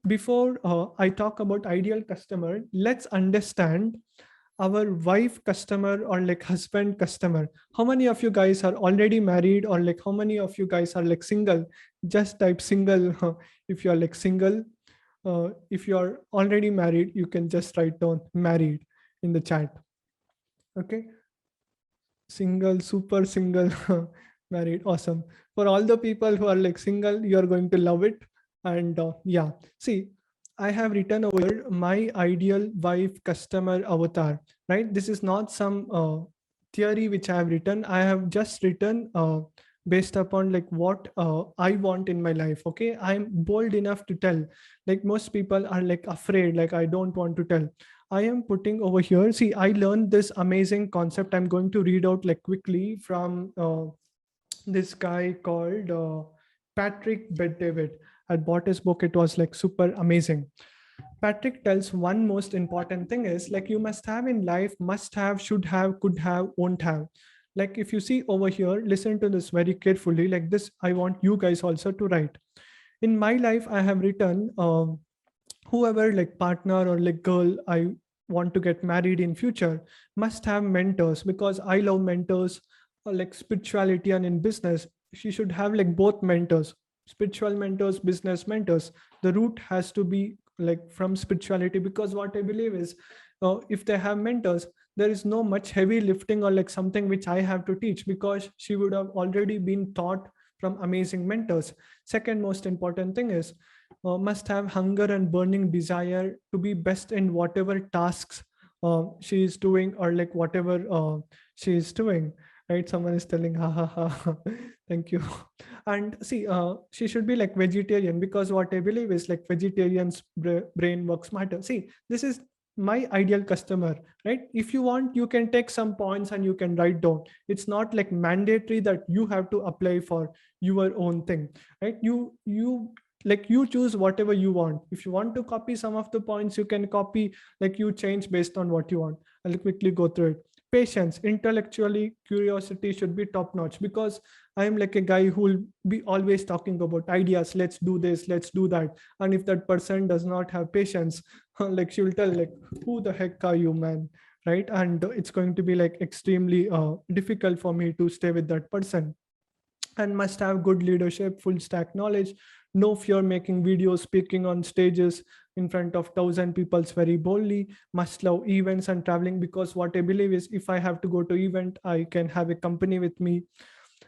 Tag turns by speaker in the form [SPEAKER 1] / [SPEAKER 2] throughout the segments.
[SPEAKER 1] before I talk about ideal customer, let's understand our wife customer or like husband customer. How many of you guys are already married, or like how many of you guys are like single? Just type single if you're like single. If you're already married, you can just write down married in the chat. Okay, single, super single, married, awesome. For all the people who are like single, you're going to love it. And yeah, see, I have written over here my ideal wife customer avatar, right? This is not some theory which I have written. I have just written based upon like what I want in my life. Okay, I'm bold enough to tell. Like most people are like afraid, like I don't want to tell. I am putting over here. See, I learned this amazing concept. I'm going to read out like quickly from this guy called Patrick Bet-David. I bought his book. It was like super amazing. Patrick tells one most important thing is like you must have in life, must have, should have, could have, won't have. Like if you see over here, listen to this very carefully. Like this, I want you guys also to write. In my life, I have written whoever like partner or like girl I want to get married in future must have mentors, because I love mentors, like spirituality and in business she should have like both mentors, spiritual mentors, business mentors. The root has to be like from spirituality, because what I believe is if they have mentors, there is no much heavy lifting or like something which I have to teach, because she would have already been taught from amazing mentors. Second most important thing is must have hunger and burning desire to be best in whatever tasks she is doing, or like whatever she is doing, right? Someone is telling ha ha ha. Thank you. And see, she should be like vegetarian, because what I believe is like vegetarians brain works smarter. See, this is my ideal customer, right? If you want, you can take some points and you can write down. It's not like mandatory that you have to apply for your own thing, right? You like you choose whatever you want. If you want to copy some of the points, you can copy, like you change based on what you want. I'll quickly go through it. Patience, intellectually curiosity should be top notch, because I am like a guy who will be always talking about ideas, let's do this, let's do that. And if that person does not have patience, like she will tell like, who the heck are you, man, right? And it's going to be like extremely difficult for me to stay with that person. And must have good leadership, full stack knowledge, no fear making videos, speaking on stages in front of 1,000 people very boldly. Must love events and traveling, because what I believe is if I have to go to event, I can have a company with me.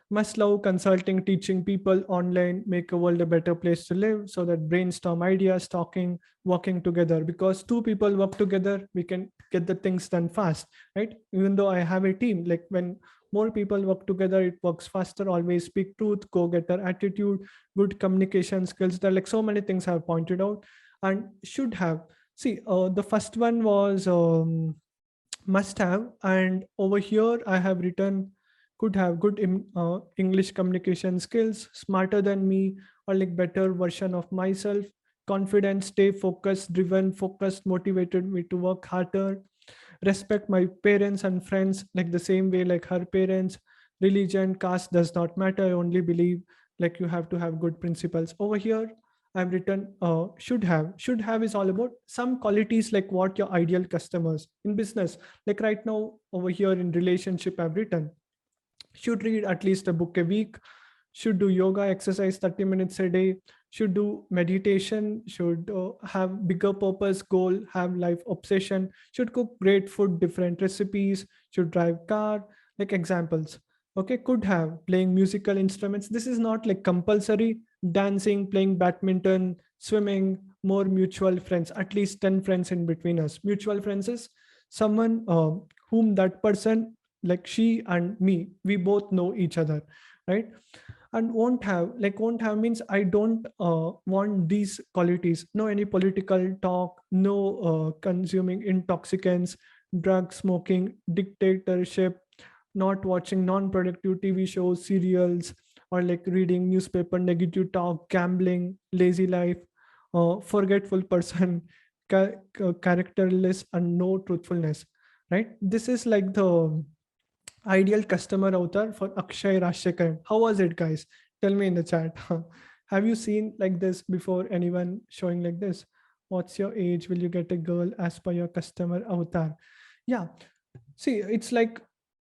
[SPEAKER 1] Must love consulting, teaching people online, make a world a better place to live, so that brainstorm ideas, talking, working together, because two people work together, we can get the things done fast, right? Even though I have a team, like when more people work together, it works faster. Always speak truth, go-getter attitude, good communication skills. There are like so many things I've pointed out. And should have, see, the first one was must have, and over here I have written could have good English communication skills, smarter than me, or like better version of myself, confident, stay focused, driven, focused, motivated me to work harder, respect my parents and friends like the same way like her parents, religion, caste does not matter, I only believe like you have to have good principles. Over here I've written should have is all about some qualities like what your ideal customers in business. Like right now over here in relationship I've written should read at least a book a week, should do yoga exercise 30 minutes a day, should do meditation, should have bigger purpose goal, have life obsession, should cook great food, different recipes, should drive car, like examples. Okay, could have playing musical instruments, this is not like compulsory, dancing, playing badminton, swimming, more mutual friends, at least 10 friends in between us. Mutual friends is someone whom that person, like she and me, we both know each other, right? And won't have means I don't want these qualities, no any political talk, no consuming intoxicants, drug smoking, dictatorship, not watching non-productive TV shows, serials, or like reading newspaper, negative talk, gambling, lazy life, forgetful person, characterless, and no truthfulness, right? This is like the ideal customer avatar for Akshay Rajshekar. How was it, guys? Tell me in the chat. Have you seen like this before? Anyone showing like this? What's your age? Will you get a girl as per your customer avatar? Yeah. See, it's like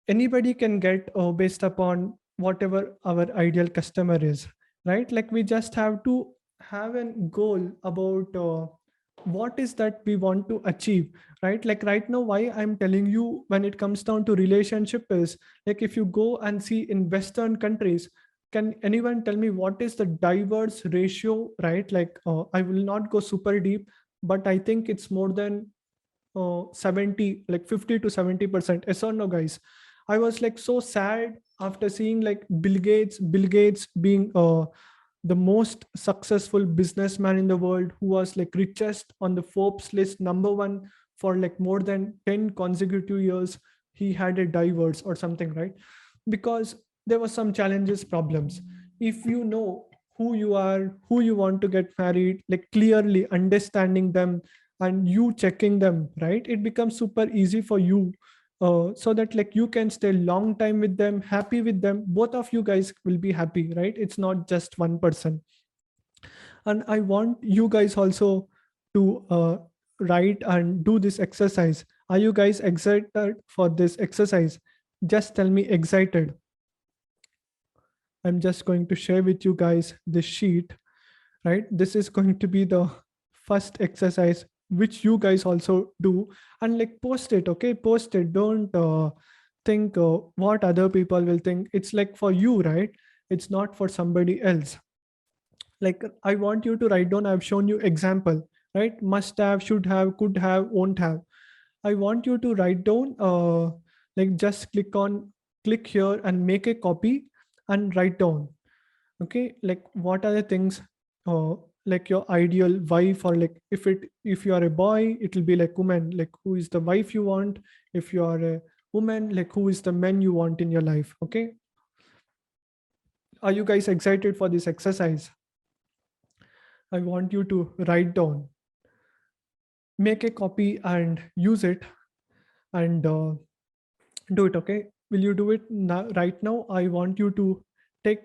[SPEAKER 1] anybody can get based upon whatever our ideal customer is, right? Like we just have to have a goal about what is that we want to achieve, right? Like right now, why I'm telling you when it comes down to relationship is like if you go and see in Western countries, can anyone tell me what is the diverse ratio, right? Like I will not go super deep, but I think it's more than 70, like 50 to 70%. Yes or no, guys? I was like so sad after seeing like Bill Gates being the most successful businessman in the world, who was like richest on the Forbes list, number one for like more than 10 consecutive years. He had a divorce or something, right? Because there were some challenges, problems. If you know who you are, who you want to get married, like clearly understanding them and you checking them, right, it becomes super easy for you, so that like you can stay long time with them, happy with them, both of you guys will be happy, right? It's not just one person. And I want you guys also to write and do this exercise. Are you guys excited for this exercise? Just tell me excited. I'm just going to share with you guys this sheet, right? This is going to be the first exercise which you guys also do, and like post it, okay? Post it. Don't think what other people will think. It's like for you, right? It's not for somebody else. Like I want you to write down. I've shown you example, right? Must have, should have, could have, won't have. I want you to write down, like just click here and make a copy and write down. Okay, like what are the things, uh, like your ideal wife, or like if you are a boy, it will be like woman, like who is the wife you want. If you are a woman, like who is the man you want in your life. Okay, are you guys excited for this exercise? I want you to write down, make a copy and use it, and do it. Okay, will you do it now? Right now I want you to take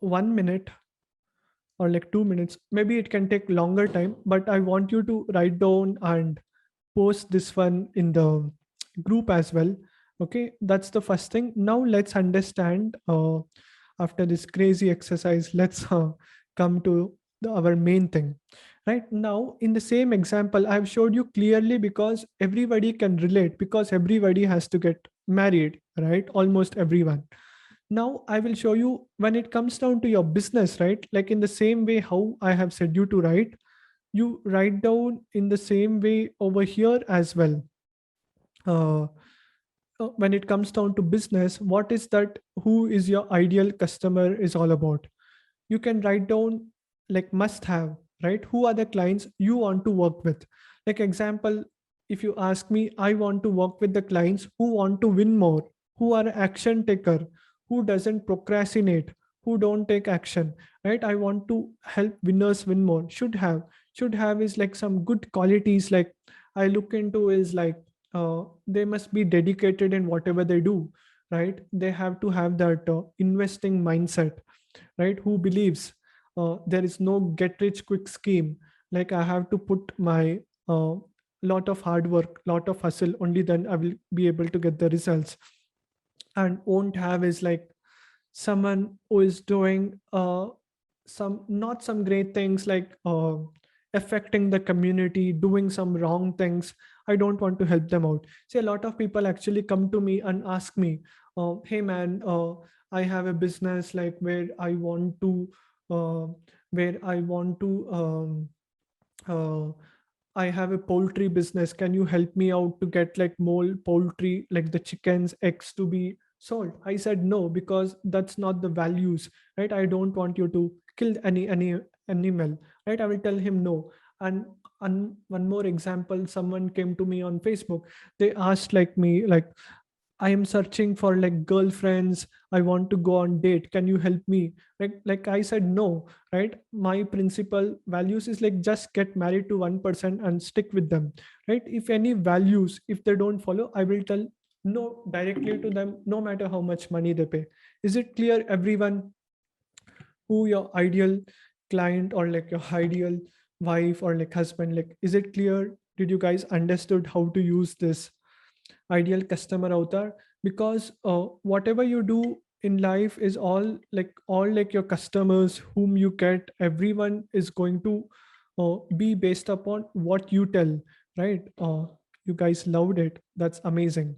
[SPEAKER 1] 1 minute or like 2 minutes. Maybe it can take longer time, but I want you to write down and post this one in the group as well. Okay, that's the first thing. Now let's understand, after this crazy exercise, let's come to our main thing. Right now, in the same example, I've showed you clearly because everybody can relate, because everybody has to get married, right? Almost everyone. Now I will show you when it comes down to your business, right? Like in the same way how I have said you to write, you write down in the same way over here as well. uh, when it comes down to business, what is that, who is your ideal customer is all about. You can write down like must have, right? Who are the clients you want to work with? Like example, if you ask me, I want to work with the clients who want to win more, who are action taker, who doesn't procrastinate, who don't take action, right? I want to help winners win more. Should have is like some good qualities, like I look into is like, they must be dedicated in whatever they do, right? They have to have that investing mindset, right? Who believes there is no get rich quick scheme. Like I have to put my lot of hard work, lot of hustle, only then I will be able to get the results. And won't have is like someone who is doing some not some great things, like affecting the community, doing some wrong things. I don't want to help them out. See, a lot of people actually come to me and ask me, hey man, I have a business like uh, where I want to uh, I have a poultry business. Can you help me out to get like more poultry, like the chickens, eggs to be sold? I said no, because that's not the values, right? I don't want you to kill any animal, right? I will tell him no. And one more example, someone came to me on Facebook. They asked like me, like, I am searching for like girlfriends. I want to go on date. Can you help me? Like I said, no, right? My principal values is like just get married to one person and stick with them, right? If any values, if they don't follow, I will tell no directly to them, no matter how much money they pay. Is it clear, everyone, who your ideal client or like your ideal wife or like husband? Like, is it clear? Did you guys understood how to use this ideal customer avatar? Because whatever you do in life is all like your customers whom you get, everyone is going to be based upon what you tell, right? You guys loved it. That's amazing.